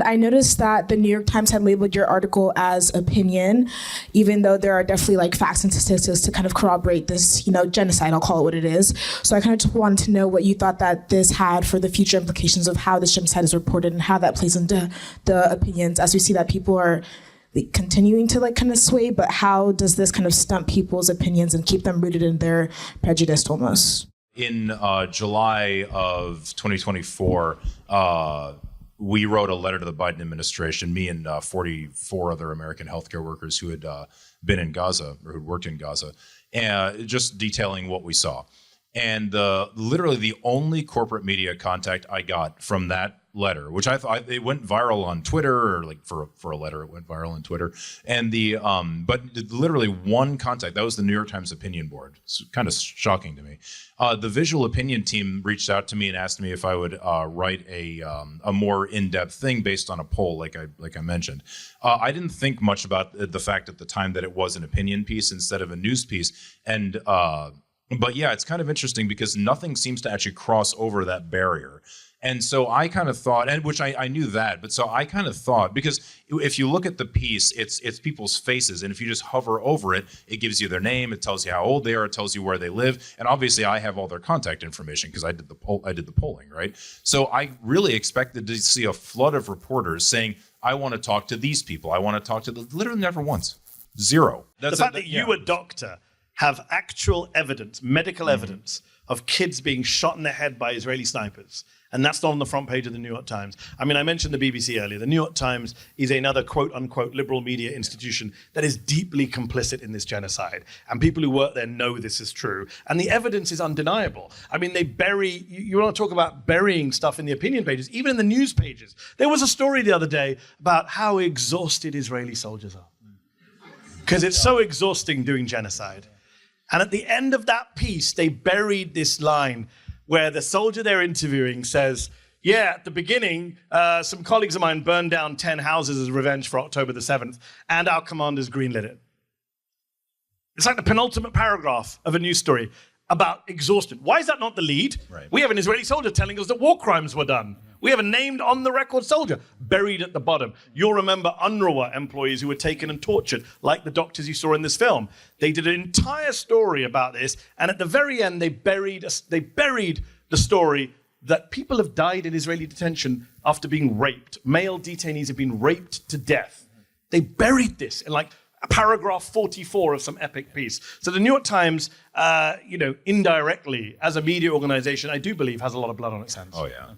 I noticed that the New York Times had labeled your article as opinion, even though there are definitely like facts and statistics to kind of corroborate this, genocide, I'll call it what it is. So I kind of just wanted to know what you thought that this had for the future implications of how this genocide is reported and how that plays into the opinions, as we see that people are continuing to kind of sway, but how does this kind of stunt people's opinions and keep them rooted in their prejudice almost? In July of 2024, we wrote a letter to the Biden administration, me and 44 other American healthcare workers who had been in Gaza or who worked in Gaza, just detailing what we saw. And literally the only corporate media contact I got from that letter, which I thought it went viral on Twitter, or for a letter it went viral on Twitter, and but literally one contact, that was the New York Times opinion board. It's kind of shocking to me. The visual opinion team reached out to me and asked me if I would write a more in-depth thing based on a poll, like I mentioned. I didn't think much about the fact at the time that it was an opinion piece instead of a news piece, and but yeah, it's kind of interesting because nothing seems to actually cross over that barrier. And so I kind of thought, and which I knew that, but so I kind of thought, because if you look at the piece, it's people's faces, and if you just hover over it, it gives you their name, it tells you how old they are, it tells you where they live, and obviously I have all their contact information because I did the polling, right? So I really expected to see a flood of reporters saying, I want to talk to these people, I want to talk to literally never once, zero. The fact that you, a doctor, have actual evidence, medical evidence of kids being shot in the head by Israeli snipers. And that's not on the front page of the New York Times. I mean, I mentioned the BBC earlier. The New York Times is another quote unquote liberal media institution that is deeply complicit in this genocide. And people who work there know this is true. And the evidence is undeniable. I mean, they bury, you want to talk about burying stuff in the opinion pages, even in the news pages. There was a story the other day about how exhausted Israeli soldiers are. Because it's so exhausting doing genocide. And at the end of that piece, they buried this line where the soldier they're interviewing says, yeah, at the beginning, some colleagues of mine burned down 10 houses as revenge for October the 7th, and our commanders greenlit it. It's like the penultimate paragraph of a news story about exhaustion. Why is that not the lead? Right. We have an Israeli soldier telling us that war crimes were done. We have a named on-the-record soldier buried at the bottom. You'll remember UNRWA employees who were taken and tortured, like the doctors you saw in this film. They did an entire story about this, and at the very end, they buried the story that people have died in Israeli detention after being raped. Male detainees have been raped to death. They buried this in paragraph 44 of some epic piece. So the New York Times, indirectly, as a media organization, I do believe has a lot of blood on its hands. Oh, yeah.